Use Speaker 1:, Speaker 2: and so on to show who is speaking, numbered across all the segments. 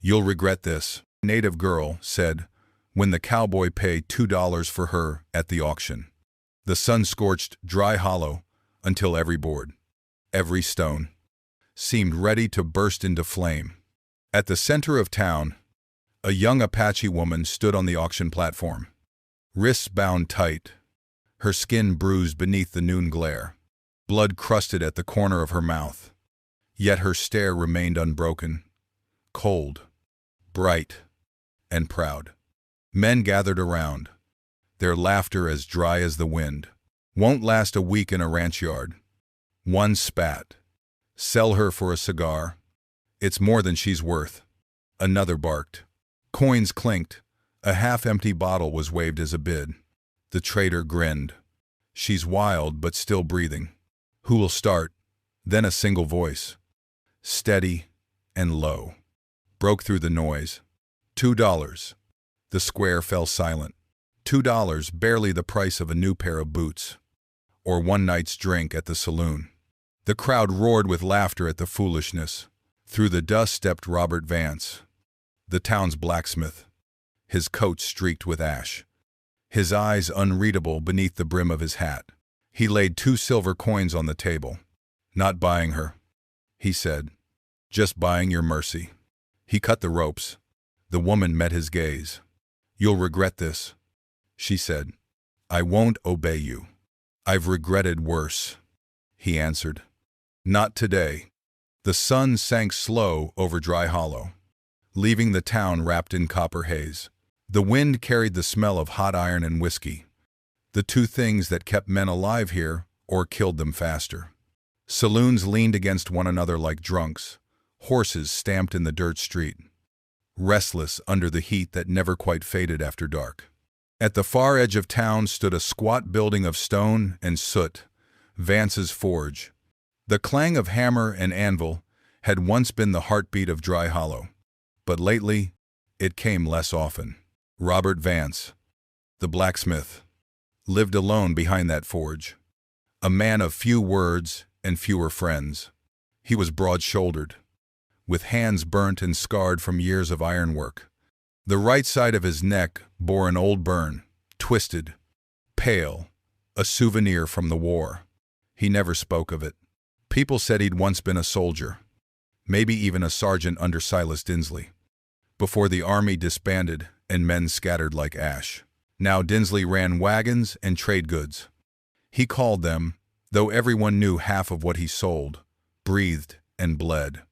Speaker 1: "You'll regret this," a native girl said when the cowboy paid $2 for her at the auction. The sun scorched Dry Hollow until every board, every stone, seemed ready to burst into flame. At the center of town, a young Apache woman stood on the auction platform, wrists bound tight, her skin bruised beneath the noon glare, blood crusted at the corner of her mouth. Yet her stare remained unbroken, cold, bright, and proud. Men gathered around, their laughter as dry as the wind. "Won't last a week in a ranch yard." One spat. "Sell her for a cigar. It's more than she's worth." Another barked. Coins clinked. A half-empty bottle was waved as a bid. The trader grinned. "She's wild but still breathing. Who will start?" Then a single voice, steady and low, broke through the noise. $2. The square fell silent. $2, barely the price of a new pair of boots, or one night's drink at the saloon. The crowd roared with laughter at the foolishness. Through the dust stepped Robert Vance, the town's blacksmith, his coat streaked with ash, his eyes unreadable beneath the brim of his hat. He laid 2 silver coins on the table. "Not buying her," he said. "Just buying your mercy." He cut the ropes. The woman met his gaze. "You'll regret this," she said. "I won't obey you." "I've regretted worse," he answered. "Not today." The sun sank slow over Dry Hollow, leaving the town wrapped in copper haze. The wind carried the smell of hot iron and whiskey, the two things that kept men alive here or killed them faster. Saloons leaned against one another like drunks, horses stamped in the dirt street, restless under the heat that never quite faded after dark. At the far edge of town stood a squat building of stone and soot, Vance's forge. The clang of hammer and anvil had once been the heartbeat of Dry Hollow, but lately it came less often. Robert Vance, the blacksmith, lived alone behind that forge, a man of few words and fewer friends. He was broad-shouldered, with hands burnt and scarred from years of ironwork. The right side of his neck bore an old burn, twisted, pale, a souvenir from the war. He never spoke of it. People said he'd once been a soldier, maybe even a sergeant under Silas Dinsley, before the army disbanded and men scattered like ash. Now Dinsley ran wagons and trade goods. He called them, though everyone knew half of what he sold, breathed, and bled.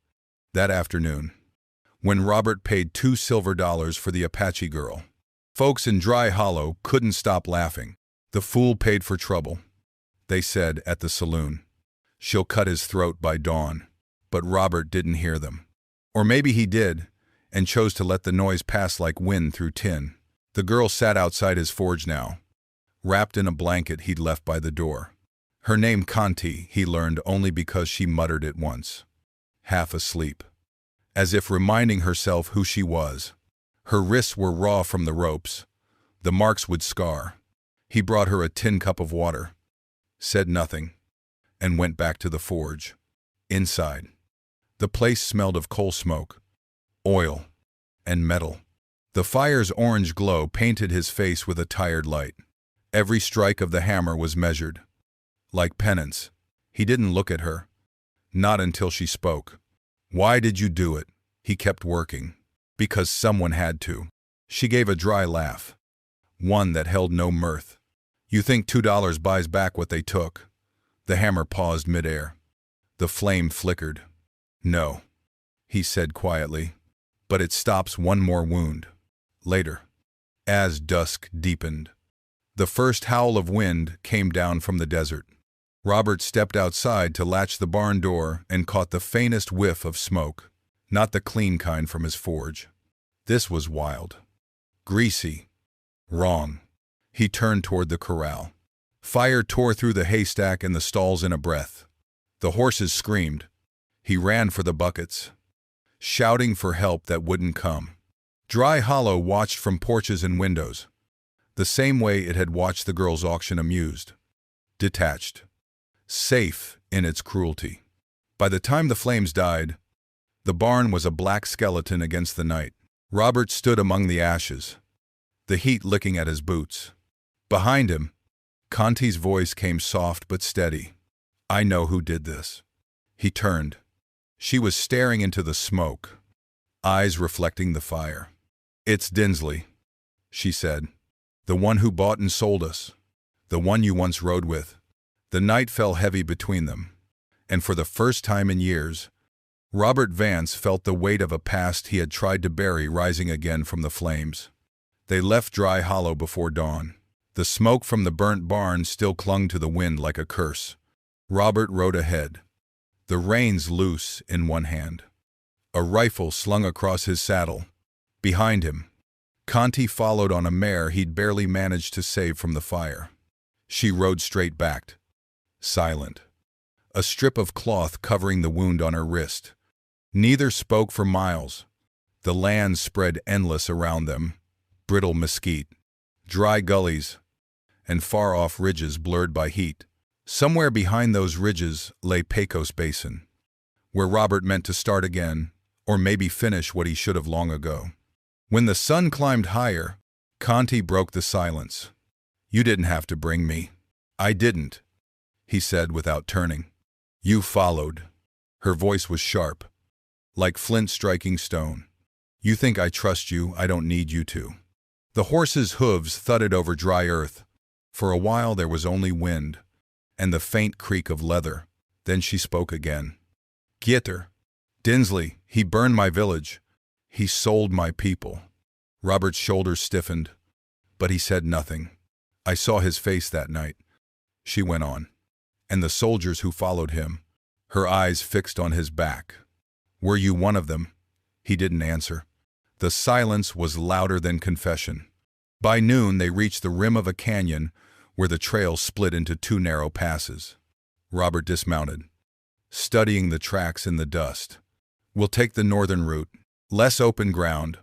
Speaker 1: That afternoon, when Robert paid $2 silver for the Apache girl, folks in Dry Hollow couldn't stop laughing. "The fool paid for trouble," they said at the saloon. "She'll cut his throat by dawn." But Robert didn't hear them. Or maybe he did, and chose to let the noise pass like wind through tin. The girl sat outside his forge now, wrapped in a blanket he'd left by the door. Her name Conti he learned only because she muttered it once, half asleep, as if reminding herself who she was. Her wrists were raw from the ropes. The marks would scar. He brought her a tin cup of water, said nothing, and went back to the forge. Inside, the place smelled of coal smoke, oil, and metal. The fire's orange glow painted his face with a tired light. Every strike of the hammer was measured. Like penance, he didn't look at her, not until she spoke. "Why did you do it?" He kept working. "Because someone had to." She gave a dry laugh, one that held no mirth. "You think $2 buys back what they took?" The hammer paused midair. The flame flickered. "No," he said quietly, "but it stops one more wound. Later." As dusk deepened, the first howl of wind came down from the desert. Robert stepped outside to latch the barn door and caught the faintest whiff of smoke, not the clean kind from his forge. This was wild, greasy, wrong. He turned toward the corral. Fire tore through the haystack and the stalls in a breath. The horses screamed. He ran for the buckets, shouting for help that wouldn't come. Dry Hollow watched from porches and windows, the same way it had watched the girls' auction, amused, detached, safe in its cruelty. By the time the flames died, The barn was a black skeleton against the night. Robert stood among the ashes, the heat licking at his boots. Behind him, Conti's voice came soft but steady. "I know who did this." He turned. She was staring into the smoke, eyes reflecting the fire. "It's Dinsley," she said. "The one who bought and sold us. The one you once rode with." The night fell heavy between them, and for the first time in years, Robert Vance felt the weight of a past he had tried to bury rising again from the flames. They left Dry Hollow before dawn. The smoke from the burnt barn still clung to the wind like a curse. Robert rode ahead, the reins loose in one hand, a rifle slung across his saddle. Behind him, Conti followed on a mare he'd barely managed to save from the fire. She rode straight-backed, silent, a strip of cloth covering the wound on her wrist. Neither spoke for miles. The land spread endless around them, brittle mesquite, dry gullies, and far-off ridges blurred by heat. Somewhere behind those ridges lay Pecos Basin, where Robert meant to start again, or maybe finish what he should have long ago. When the sun climbed higher, Conti broke the silence. "You didn't have to bring me." "I didn't," he said without turning. "You followed." Her voice was sharp, like flint striking stone. "You think I trust you, I don't need you to." The horse's hooves thudded over dry earth. For a while there was only wind, and the faint creak of leather. Then she spoke again. "Gieter. Dinsley, he burned my village. He sold my people." Robert's shoulders stiffened, but he said nothing. "I saw his face that night," she went on, "and the soldiers who followed him," her eyes fixed on his back. "Were you one of them?" He didn't answer. The silence was louder than confession. By noon they reached the rim of a canyon where the trail split into two narrow passes. Robert dismounted, studying the tracks in the dust. "We'll take the northern route. Less open ground,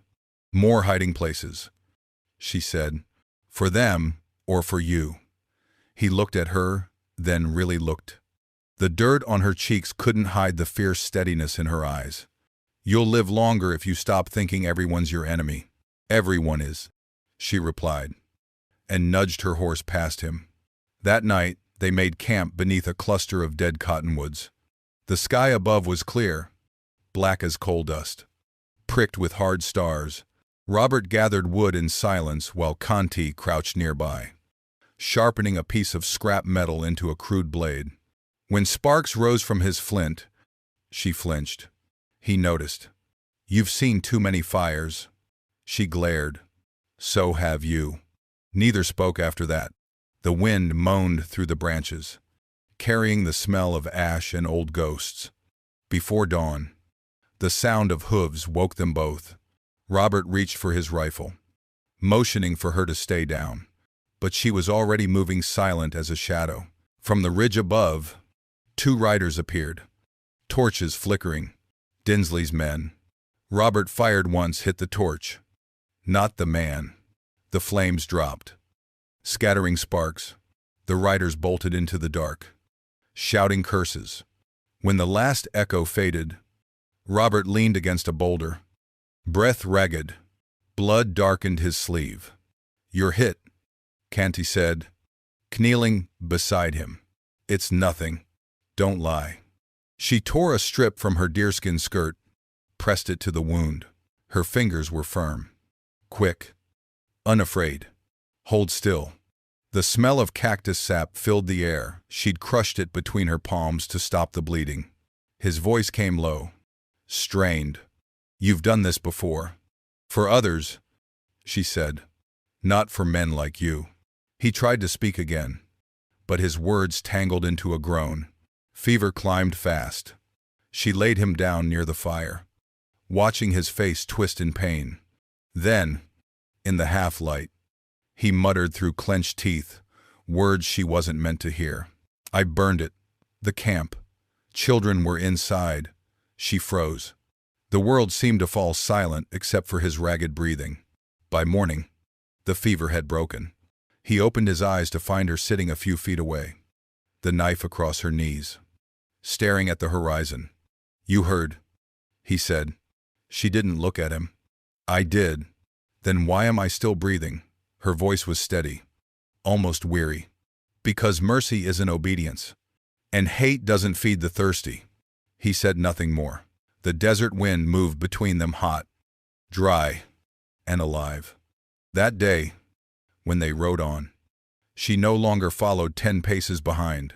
Speaker 1: more hiding places," she said. "For them or for you." He looked at her, then really looked. The dirt on her cheeks couldn't hide the fierce steadiness in her eyes. "You'll live longer if you stop thinking everyone's your enemy." "Everyone is," she replied, and nudged her horse past him. That night, they made camp beneath a cluster of dead cottonwoods. The sky above was clear, black as coal dust, pricked with hard stars. Robert gathered wood in silence while Conti crouched nearby, sharpening a piece of scrap metal into a crude blade. When sparks rose from his flint, she flinched. He noticed. "You've seen too many fires." She glared. "So have you." Neither spoke after that. The wind moaned through the branches, carrying the smell of ash and old ghosts. Before dawn, the sound of hooves woke them both. Robert reached for his rifle, motioning for her to stay down, but she was already moving silent as a shadow. From the ridge above, two riders appeared, torches flickering. Dinsley's men. Robert fired once, hit the torch. Not the man. The flames dropped, scattering sparks. The riders bolted into the dark, shouting curses. When the last echo faded, Robert leaned against a boulder, breath ragged. Blood darkened his sleeve. "You're hit," Conti said, kneeling beside him. "It's nothing. Don't lie." She tore a strip from her deerskin skirt, pressed it to the wound. Her fingers were firm, quick, unafraid. "Hold still." The smell of cactus sap filled the air. She'd crushed it between her palms to stop the bleeding. His voice came low, strained. "You've done this before. For others," she said. "Not for men like you." He tried to speak again, but his words tangled into a groan. Fever climbed fast. She laid him down near the fire, watching his face twist in pain. Then, in the half-light, he muttered through clenched teeth, words she wasn't meant to hear. "I burned it. The camp. Children were inside." She froze. The world seemed to fall silent except for his ragged breathing. By morning, the fever had broken. He opened his eyes to find her sitting a few feet away, the knife across her knees, staring at the horizon. "You heard," he said. She didn't look at him. I did. Then why am I still breathing? Her voice was steady, almost weary. Because mercy isn't obedience. And hate doesn't feed the thirsty. He said nothing more. The desert wind moved between them, hot, dry, and alive. That day, when they rode on, she no longer followed 10 paces behind.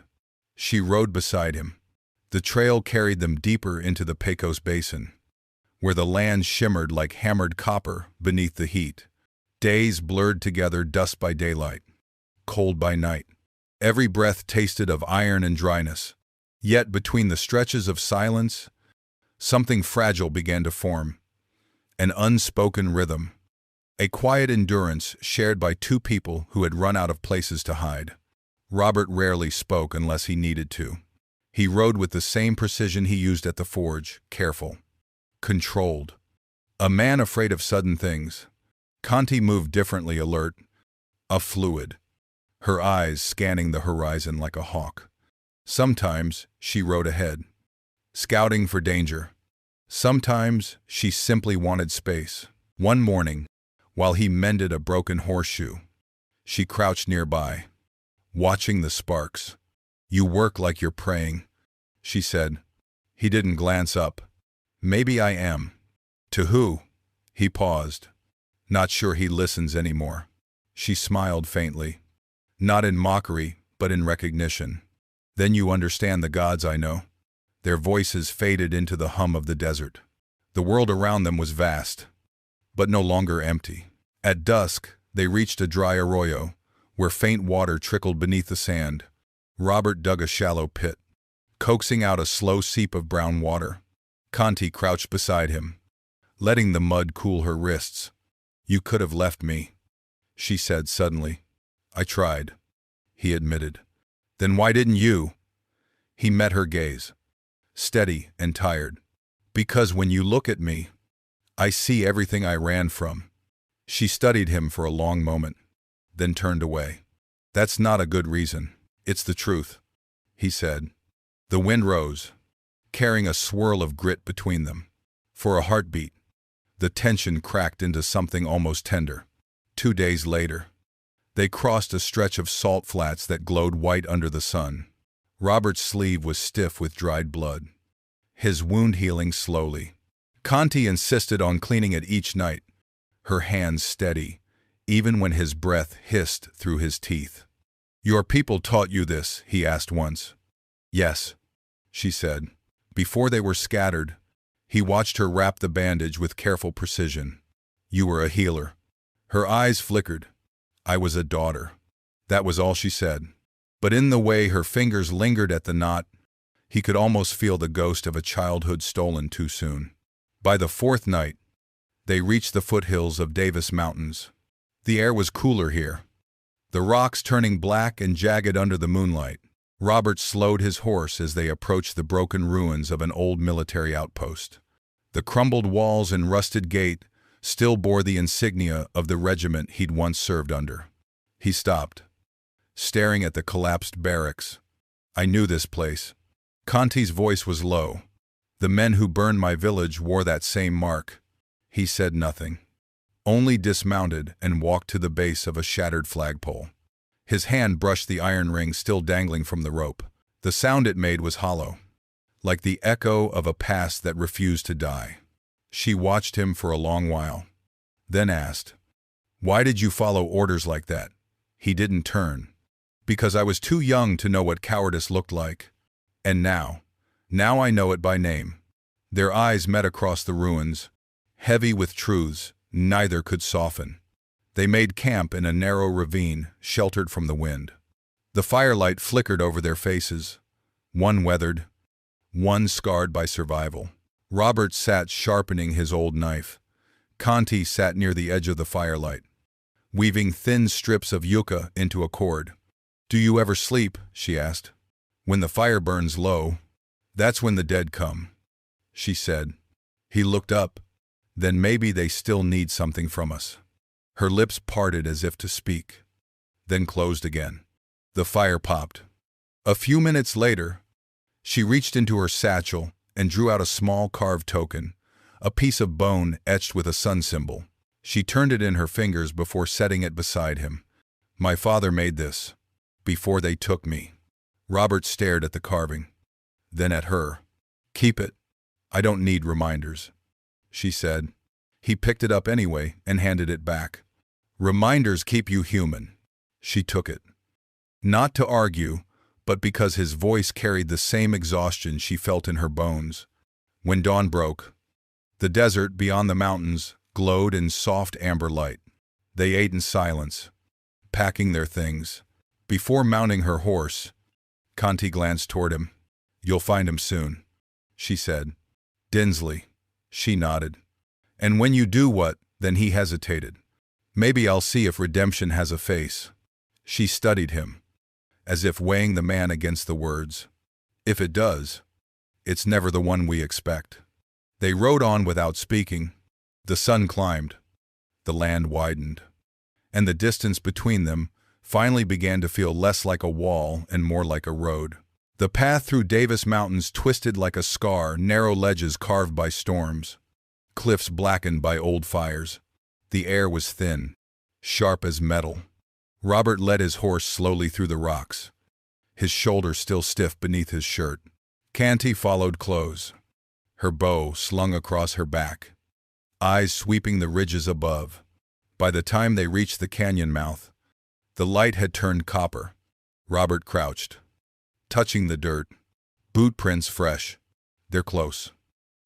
Speaker 1: She rode beside him. The trail carried them deeper into the Pecos Basin, where the land shimmered like hammered copper beneath the heat. Days blurred together, dusk by daylight, cold by night. Every breath tasted of iron and dryness. Yet between the stretches of silence, something fragile began to form. An unspoken rhythm. A quiet endurance shared by two people who had run out of places to hide. Robert rarely spoke unless he needed to. He rode with the same precision he used at the forge, careful, controlled. A man afraid of sudden things. Conti moved differently, alert, a fluid, her eyes scanning the horizon like a hawk. Sometimes she rode ahead, scouting for danger. Sometimes she simply wanted space. One morning, while he mended a broken horseshoe, she crouched nearby, watching the sparks. "You work like you're praying," she said. He didn't glance up. "Maybe I am." "To who?" He paused, not sure he listens anymore. She smiled faintly, not in mockery, but in recognition. "Then you understand the gods I know." Their voices faded into the hum of the desert. The world around them was vast, but no longer empty. At dusk, they reached a dry arroyo, where faint water trickled beneath the sand. Robert dug a shallow pit, coaxing out a slow seep of brown water. Conti crouched beside him, letting the mud cool her wrists. "You could have left me," she said suddenly. "I tried," he admitted. "Then why didn't you?" He met her gaze, steady and tired. "Because when you look at me, I see everything I ran from." She studied him for a long moment, then turned away. "That's not a good reason. It's the truth," he said. The wind rose, carrying a swirl of grit between them. For a heartbeat, the tension cracked into something almost tender. 2 days later, they crossed a stretch of salt flats that glowed white under the sun. Robert's sleeve was stiff with dried blood, his wound healing slowly. Conti insisted on cleaning it each night, her hands steady, even when his breath hissed through his teeth. "Your people taught you this?" he asked once. "Yes," she said. Before they were scattered, he watched her wrap the bandage with careful precision. "You were a healer." Her eyes flickered. "I was a daughter." That was all she said. But in the way her fingers lingered at the knot, he could almost feel the ghost of a childhood stolen too soon. By the 4th night, they reached the foothills of Davis Mountains. The air was cooler here, the rocks turning black and jagged under the moonlight. Robert slowed his horse as they approached the broken ruins of an old military outpost. The crumbled walls and rusted gate still bore the insignia of the regiment he'd once served under. He stopped, staring at the collapsed barracks. "I knew this place." Conti's voice was low. "The men who burned my village wore that same mark." He said nothing, only dismounted and walked to the base of a shattered flagpole. His hand brushed the iron ring still dangling from the rope. The sound it made was hollow, like the echo of a past that refused to die. She watched him for a long while, then asked, "Why did you follow orders like that?" He didn't turn. "Because I was too young to know what cowardice looked like. And now I know it by name." Their eyes met across the ruins, heavy with truths neither could soften. They made camp in a narrow ravine, sheltered from the wind. The firelight flickered over their faces, one weathered, one scarred by survival. Robert sat sharpening his old knife. Conti sat near the edge of the firelight, weaving thin strips of yucca into a cord. "Do you ever sleep?" she asked. "When the fire burns low, that's when the dead come," she said. He looked up. "Then maybe they still need something from us." Her lips parted as if to speak, then closed again. The fire popped. A few minutes later, she reached into her satchel and drew out a small carved token, a piece of bone etched with a sun symbol. She turned it in her fingers before setting it beside him. My father made this, before they took me. Robert stared at the carving, then at her. Keep it. I don't need reminders, she said. He picked it up anyway and handed it back. Reminders keep you human. She took it. Not to argue, but because his voice carried the same exhaustion she felt in her bones. When dawn broke, the desert beyond the mountains glowed in soft amber light. They ate in silence, packing their things. Before mounting her horse, Conti glanced toward him. You'll find him soon, she said. Dinsley, she nodded. And when you do what? Then he hesitated. Maybe I'll see if redemption has a face. She studied him, as if weighing the man against the words. If it does, it's never the one we expect. They rode on without speaking. The sun climbed, the land widened, and the distance between them finally began to feel less like a wall and more like a road. The path through Davis Mountains twisted like a scar, narrow ledges carved by storms, cliffs blackened by old fires. The air was thin, sharp as metal. Robert led his horse slowly through the rocks, his shoulders still stiff beneath his shirt. Canty followed close, her bow slung across her back, eyes sweeping the ridges above. By the time they reached the canyon mouth, the light had turned copper. Robert crouched, touching the dirt. Boot prints fresh. They're close,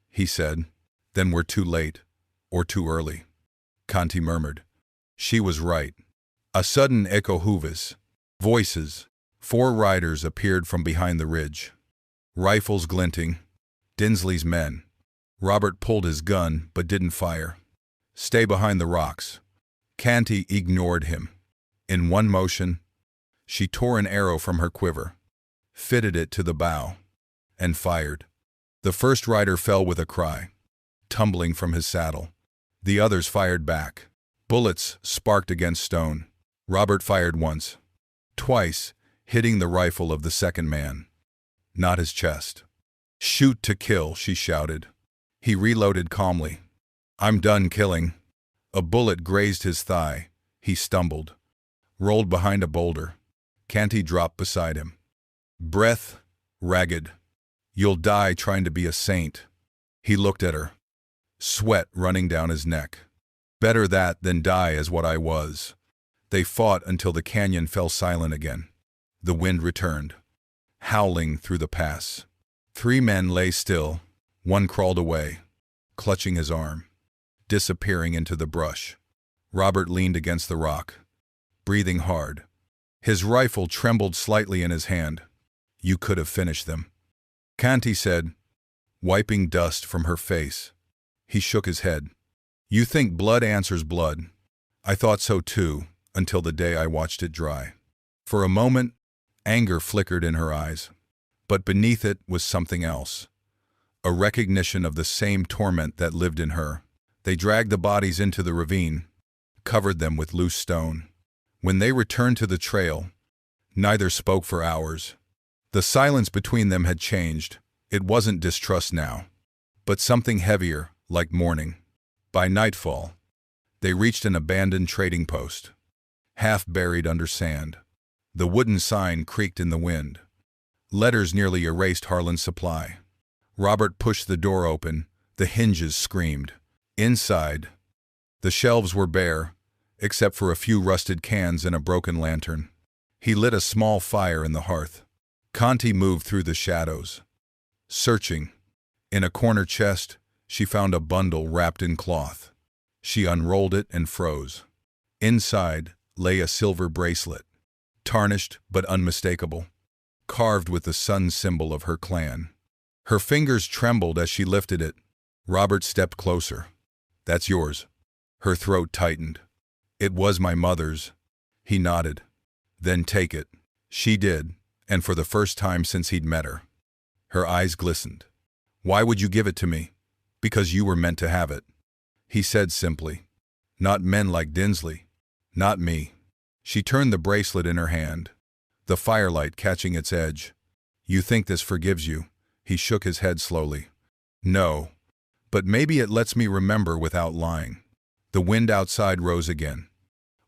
Speaker 1: he said. Then we're too late, or too early, Conti murmured. She was right. A sudden echo hooves. Voices. 4 riders appeared from behind the ridge, rifles glinting. Dinsley's men. Robert pulled his gun but didn't fire. Stay behind the rocks. Canty ignored him. In one motion, she tore an arrow from her quiver, fitted it to the bow, and fired. The first rider fell with a cry, tumbling from his saddle. The others fired back. Bullets sparked against stone. Robert fired once, twice, hitting the rifle of the second man, not his chest. Shoot to kill, she shouted. He reloaded calmly. I'm done killing. A bullet grazed his thigh. He stumbled, rolled behind a boulder. Canty dropped beside him. Breath ragged. You'll die trying to be a saint. He looked at her, sweat running down his neck. Better that than die as what I was. They fought until the canyon fell silent again. The wind returned, howling through the pass. 3 men lay still. One crawled away, clutching his arm, disappearing into the brush. Robert leaned against the rock, breathing hard. His rifle trembled slightly in his hand. You could have finished them, Canty said, wiping dust from her face. He shook his head. You think blood answers blood. I thought so too, until the day I watched it dry. For a moment, anger flickered in her eyes. But beneath it was something else, a recognition of the same torment that lived in her. They dragged the bodies into the ravine, covered them with loose stone. When they returned to the trail, neither spoke for hours. The silence between them had changed. It wasn't distrust now, but something heavier, like mourning. By nightfall, they reached an abandoned trading post, half buried under sand. The wooden sign creaked in the wind. Letters nearly erased Harlan's supply. Robert pushed the door open. The hinges screamed. Inside, the shelves were bare, except for a few rusted cans and a broken lantern. He lit a small fire in the hearth. Conti moved through the shadows, searching. In a corner chest, she found a bundle wrapped in cloth. She unrolled it and froze. Inside lay a silver bracelet, tarnished but unmistakable, carved with the sun symbol of her clan. Her fingers trembled as she lifted it. Robert stepped closer. That's yours. Her throat tightened. It was my mother's. He nodded. Then take it. She did, and for the first time since he'd met her. Her eyes glistened. Why would you give it to me? Because you were meant to have it. He said simply. Not men like Dinsley. Not me. She turned the bracelet in her hand, the firelight catching its edge. You think this forgives you? He shook his head slowly. No, But maybe it lets me remember without lying. The wind outside rose again.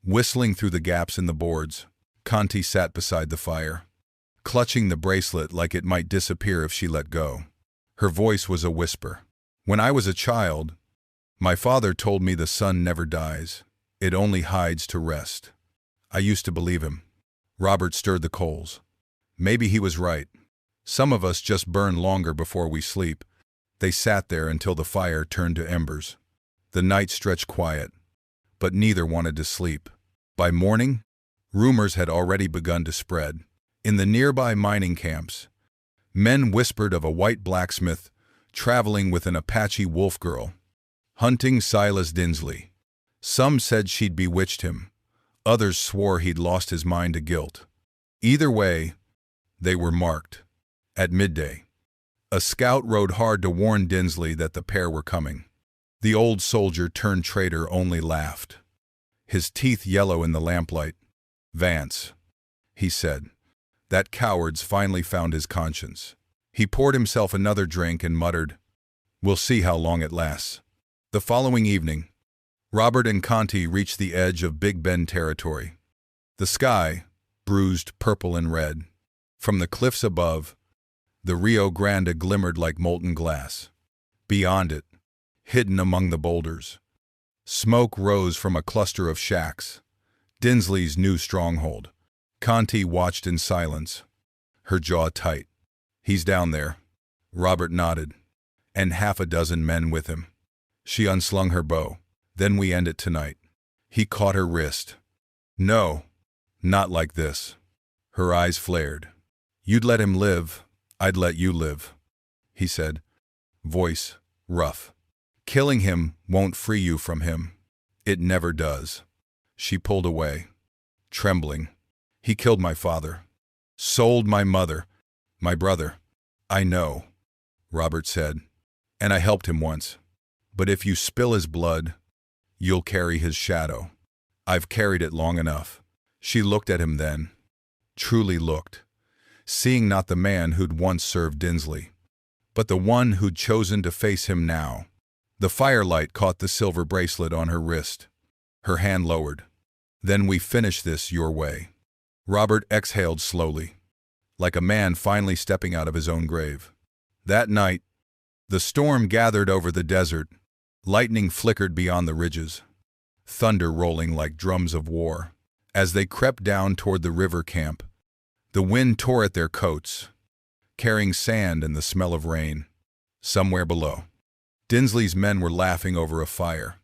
Speaker 1: Whistling through the gaps in the boards, Conti sat beside the fire, clutching the bracelet like it might disappear if she let go. Her voice was a whisper. When I was a child, my father told me the sun never dies. It only hides to rest. I used to believe him. Robert stirred the coals. Maybe he was right. Some of us just burn longer before we sleep. They sat there until the fire turned to embers. The night stretched quiet, but neither wanted to sleep. By morning, rumors had already begun to spread. In the nearby mining camps, men whispered of a white blacksmith traveling with an Apache wolf girl, hunting Silas Dinsley. Some said she'd bewitched him. Others swore he'd lost his mind to guilt. Either way, they were marked. At midday, a scout rode hard to warn Dinsley that the pair were coming. The old soldier turned traitor only laughed, his teeth yellow in the lamplight. "Vance," he said, "that coward's finally found his conscience." He poured himself another drink and muttered, "We'll see how long it lasts." The following evening, Robert and Conti reached the edge of Big Bend territory. The sky, bruised purple and red. From the cliffs above, the Rio Grande glimmered like molten glass. Beyond it, hidden among the boulders, smoke rose from a cluster of shacks, Dinsley's new stronghold. Conti watched in silence, her jaw tight. "He's down there," Robert nodded, "and half a dozen men with him." She unslung her bow. "Then we end it tonight." He caught her wrist. "No, not like this." Her eyes flared. "You'd let him live, I'd let you live," he said, voice rough. "Killing him won't free you from him. It never does." She pulled away, trembling. "He killed my father, sold my mother, my brother." "I know," Robert said, "and I helped him once. But if you spill his blood, you'll carry his shadow. I've carried it long enough." She looked at him then, truly looked, seeing not the man who'd once served Dinsley, but the one who'd chosen to face him now. The firelight caught the silver bracelet on her wrist. Her hand lowered. "Then we finish this your way." Robert exhaled slowly, like a man finally stepping out of his own grave. That night, the storm gathered over the desert. Lightning flickered beyond the ridges, thunder rolling like drums of war. As they crept down toward the river camp, the wind tore at their coats, carrying sand and the smell of rain. Somewhere below, Dinsley's men were laughing over a fire,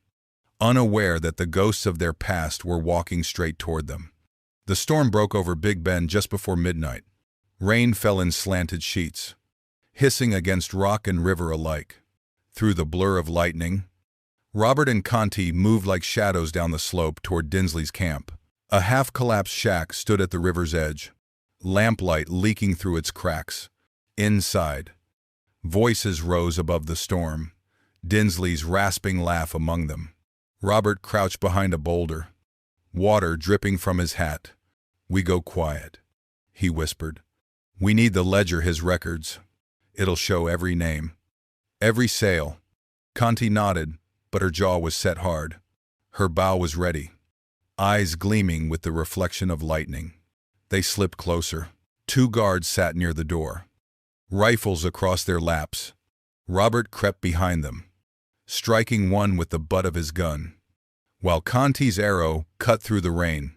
Speaker 1: unaware that the ghosts of their past were walking straight toward them. The storm broke over Big Bend just before midnight. Rain fell in slanted sheets, hissing against rock and river alike. Through the blur of lightning, Robert and Conti moved like shadows down the slope toward Dinsley's camp. A half-collapsed shack stood at the river's edge, lamplight leaking through its cracks. Inside, voices rose above the storm, Dinsley's rasping laugh among them. Robert crouched behind a boulder, water dripping from his hat. "We go quiet," he whispered. "We need the ledger his records. It'll show every name, every sail." Conti nodded, but her jaw was set hard. Her bow was ready, eyes gleaming with the reflection of lightning. They slipped closer. 2 guards sat near the door, rifles across their laps. Robert crept behind them, striking one with the butt of his gun, while Conti's arrow cut through the rain,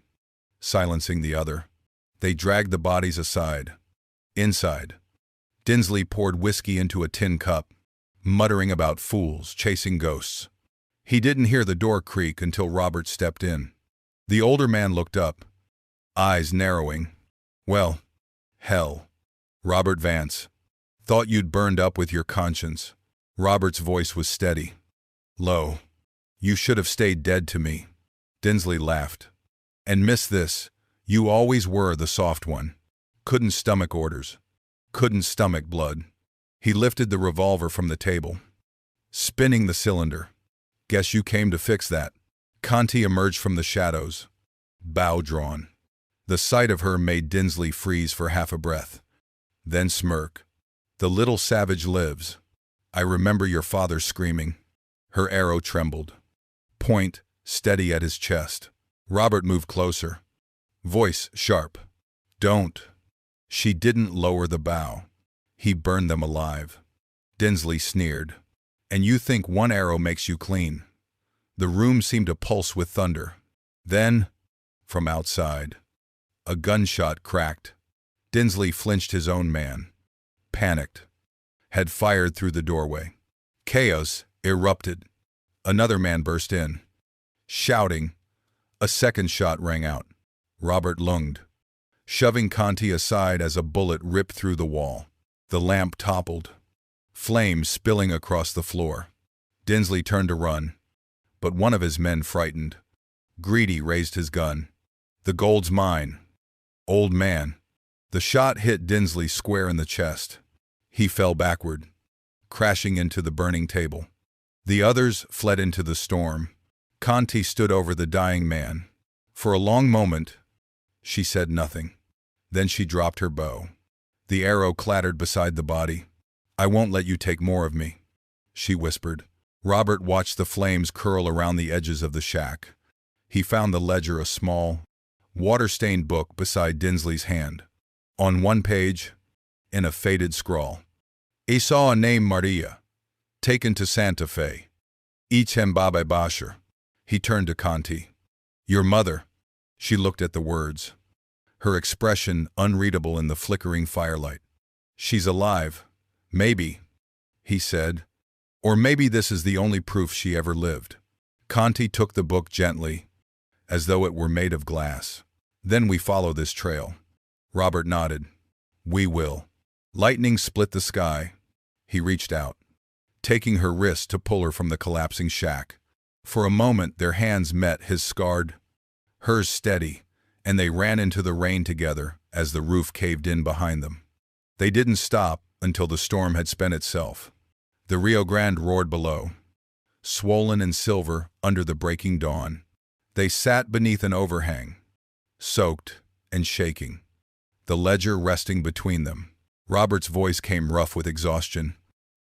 Speaker 1: silencing the other. They dragged the bodies aside. Inside, Dinsley poured whiskey into a tin cup, muttering about fools chasing ghosts. He didn't hear the door creak until Robert stepped in. The older man looked up, eyes narrowing. "Well, hell, Robert Vance. Thought you'd burned up with your conscience." Robert's voice was steady, low. "You should have stayed dead to me." Dinsley laughed. "And miss this, you always were the soft one. Couldn't stomach orders. Couldn't stomach blood." He lifted the revolver from the table, spinning the cylinder. "Guess you came to fix that." Conti emerged from the shadows, bow drawn. The sight of her made Dinsley freeze for half a breath, then smirk. "The little savage lives. I remember your father screaming. Her arrow trembled. Point steady at his chest. Robert moved closer. Voice sharp. Don't. She didn't lower the bow. He burned them alive. Dinsley sneered. And you think one arrow makes you clean? The room seemed to pulse with thunder. Then, from outside, a gunshot cracked. Dinsley flinched. His own man, panicked, had fired through the doorway. Chaos erupted. Another man burst in, shouting. A second shot rang out. Robert lunged, shoving Conti aside as a bullet ripped through the wall. The lamp toppled, flames spilling across the floor. Dinsley turned to run, but one of his men frightened. Greedy raised his gun. The gold's mine. Old man. The shot hit Dinsley square in the chest. He fell backward, crashing into the burning table. The others fled into the storm. Conti stood over the dying man. For a long moment, she said nothing. Then she dropped her bow. The arrow clattered beside the body. I won't let you take more of me, she whispered. Robert watched the flames curl around the edges of the shack. He found the ledger, a small, water-stained book beside Dinsley's hand. On one page, in a faded scrawl, he saw a name, Maria, taken to Santa Fe. Ichembabe Basher. He turned to Conti. Your mother. She looked at the words, her expression unreadable in the flickering firelight. She's alive. Maybe, he said. Or maybe this is the only proof she ever lived. Conti took the book gently, as though it were made of glass. Then we follow this trail. Robert nodded. We will. Lightning split the sky. He reached out, taking her wrist to pull her from the collapsing shack. For a moment their hands met, his scarred, hers steady, and they ran into the rain together as the roof caved in behind them. They didn't stop until the storm had spent itself. The Rio Grande roared below, swollen and silver under the breaking dawn. They sat beneath an overhang, soaked and shaking, the ledger resting between them. Robert's voice came rough with exhaustion.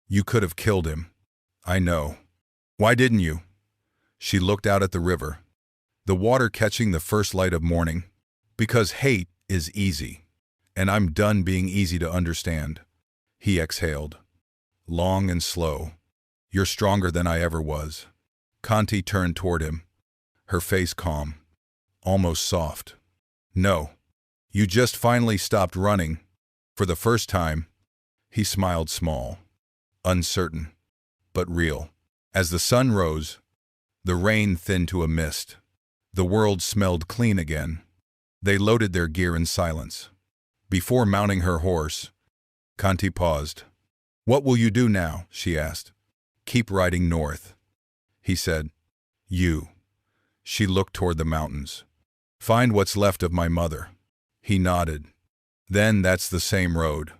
Speaker 1: You could have killed him. I know. Why didn't you? She looked out at the river, the water catching the first light of morning. Because hate is easy, and I'm done being easy to understand. He exhaled, long and slow. You're stronger than I ever was. Conti turned toward him, her face calm, almost soft. No, you just finally stopped running. For the first time, he smiled, small, uncertain, but real. As the sun rose, the rain thinned to a mist. The world smelled clean again. They loaded their gear in silence. Before mounting her horse, Conti paused. What will you do now? She asked. Keep riding north, he said. You. She looked toward the mountains. Find what's left of my mother. He nodded. Then that's the same road.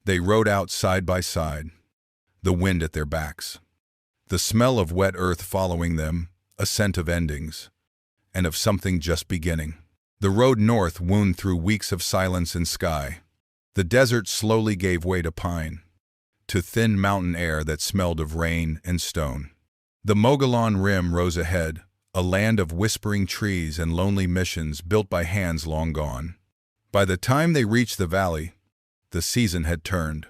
Speaker 1: They rode out side by side, the wind at their backs, the smell of wet earth following them, a scent of endings, and of something just beginning. The road north wound through weeks of silence and sky. The desert slowly gave way to pine, to thin mountain air that smelled of rain and stone. The Mogollon Rim rose ahead, a land of whispering trees and lonely missions built by hands long gone. By the time they reached the valley, the season had turned.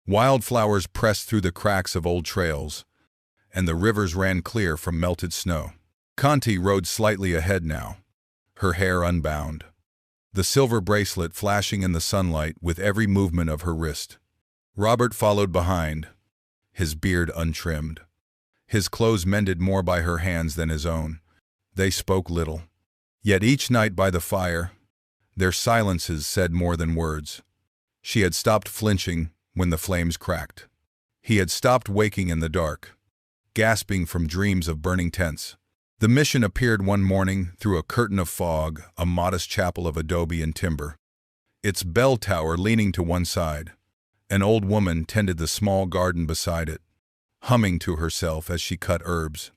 Speaker 1: Wildflowers pressed through the cracks of old trails, and the rivers ran clear from melted snow. Conti rode slightly ahead now, her hair unbound, the silver bracelet flashing in the sunlight with every movement of her wrist. Robert followed behind, his beard untrimmed, his clothes mended more by her hands than his own. They spoke little. Yet each night by the fire, their silences said more than words. She had stopped flinching when the flames cracked. He had stopped waking in the dark, gasping from dreams of burning tents. The mission appeared one morning through a curtain of fog, a modest chapel of adobe and timber, its bell tower leaning to one side. An old woman tended the small garden beside it, humming to herself as she cut herbs.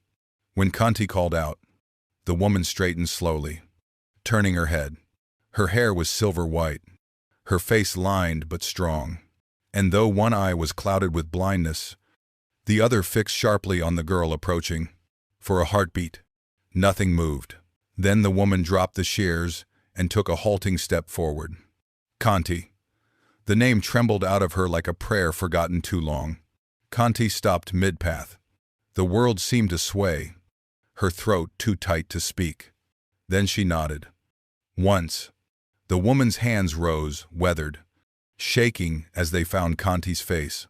Speaker 1: When Conti called out, the woman straightened slowly, turning her head. Her hair was silver white, her face lined but strong, and though one eye was clouded with blindness, The other fixed sharply on the girl approaching. For a heartbeat. Nothing moved. Then the woman dropped the shears and took a halting step forward. Conti. The name trembled out of her like a prayer forgotten too long. Conti stopped mid-path. The world seemed to sway, her throat too tight to speak. Then she nodded. Once. The woman's hands rose, weathered, shaking as they found Conti's face.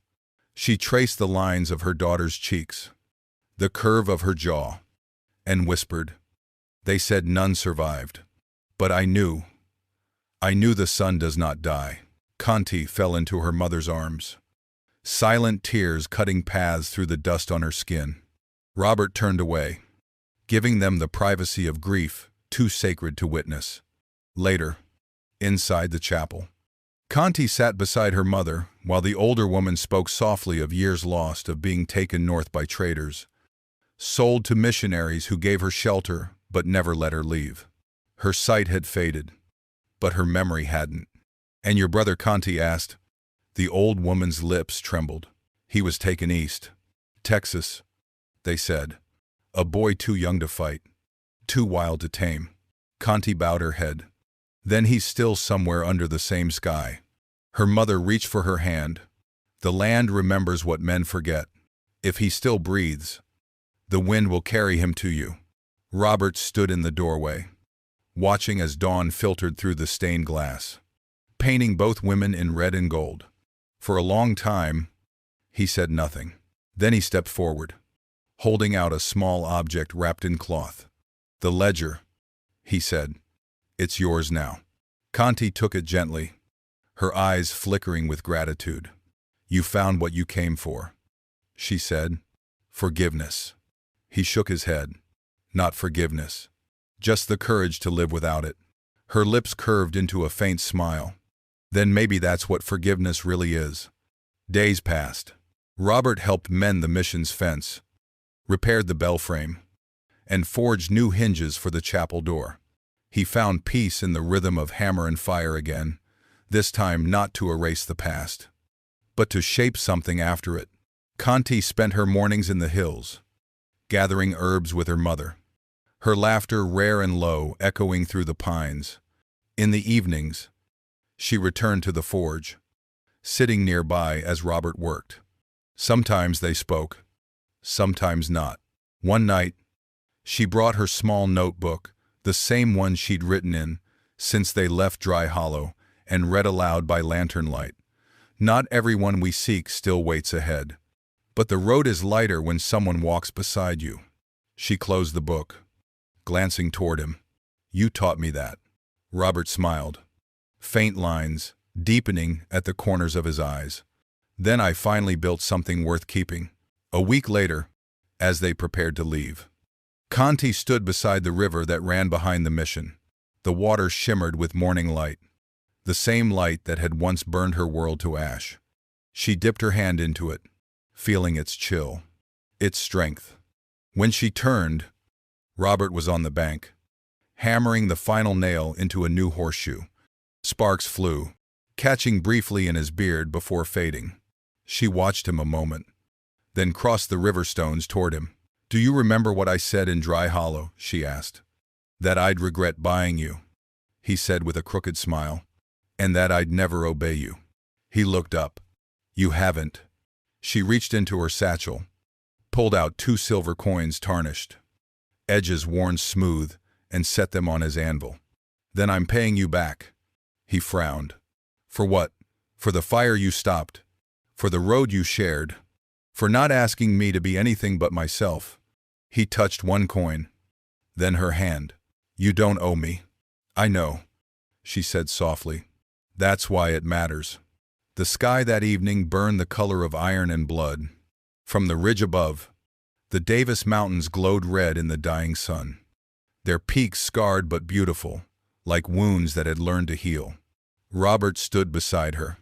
Speaker 1: She traced the lines of her daughter's cheeks, the curve of her jaw, and whispered, "They said none survived. But I knew the son does not die." Conti fell into her mother's arms, silent tears cutting paths through the dust on her skin. Robert turned away, giving them the privacy of grief too sacred to witness. Later, inside the chapel, Conti sat beside her mother while the older woman spoke softly of years lost, of being taken north by traders, sold to missionaries who gave her shelter but never let her leave. Her sight had faded, but her memory hadn't. "And your brother?" Conti asked. The old woman's lips trembled. "He was taken east. Texas, they said. A boy too young to fight, too wild to tame." Conti bowed her head. "Then he's still somewhere under the same sky." Her mother reached for her hand. "The land remembers what men forget. If he still breathes, the wind will carry him to you." Robert stood in the doorway, watching as dawn filtered through the stained glass, painting both women in red and gold. For a long time, he said nothing. Then he stepped forward, holding out a small object wrapped in cloth. "The ledger," he said. "It's yours now." Conti took it gently, her eyes flickering with gratitude. "You found what you came for," she said. "Forgiveness." He shook his head. "Not forgiveness. Just the courage to live without it." Her lips curved into a faint smile. "Then maybe that's what forgiveness really is." Days passed. Robert helped mend the mission's fence, repaired the bell frame, and forged new hinges for the chapel door. He found peace in the rhythm of hammer and fire again, this time not to erase the past, but to shape something after it. Conti spent her mornings in the hills, gathering herbs with her mother, her laughter rare and low echoing through the pines. In the evenings, she returned to the forge, sitting nearby as Robert worked. Sometimes they spoke, sometimes not. One night, she brought her small notebook, the same one she'd written in since they left Dry Hollow, and read aloud by lantern light. "Not everyone we seek still waits ahead, but the road is lighter when someone walks beside you." She closed the book, glancing toward him. "You taught me that." Robert smiled, faint lines deepening at the corners of his eyes. "Then I finally built something worth keeping." A week later, as they prepared to leave, Conti stood beside the river that ran behind the mission. The water shimmered with morning light, the same light that had once burned her world to ash. She dipped her hand into it, feeling its chill, its strength. When she turned, Robert was on the bank, hammering the final nail into a new horseshoe. Sparks flew, catching briefly in his beard before fading. She watched him a moment, then crossed the river stones toward him. "Do you remember what I said in Dry Hollow?" she asked. "That I'd regret buying you," he said with a crooked smile, "and that I'd never obey you." He looked up. "You haven't." She reached into her satchel, pulled out 2 silver coins tarnished, edges worn smooth, and set them on his anvil. "Then I'm paying you back." He frowned. "For what?" "For the fire you stopped, for the road you shared, for not asking me to be anything but myself." He touched 1 coin, then her hand. "You don't owe me." "I know," she said softly. "That's why it matters." The sky that evening burned the color of iron and blood. From the ridge above, the Davis Mountains glowed red in the dying sun, their peaks scarred but beautiful, like wounds that had learned to heal. Robert stood beside her,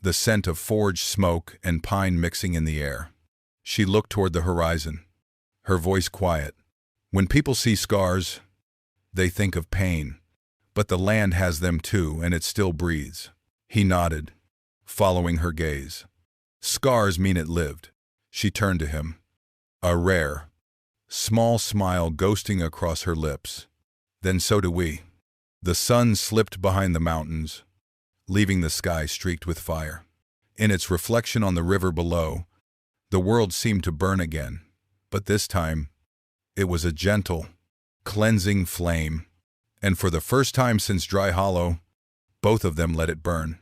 Speaker 1: the scent of forged smoke and pine mixing in the air. She looked toward the horizon, her voice quiet. "When people see scars, they think of pain, but the land has them too, and it still breathes." He nodded, following her gaze. "Scars mean it lived." She turned to him, a rare, small smile ghosting across her lips. Then so do we. The sun slipped behind the mountains, leaving the sky streaked with fire. In its reflection on the river below, the world seemed to burn again, but this time, it was a gentle, cleansing flame, and for the first time since Dry Hollow, both of them let it burn.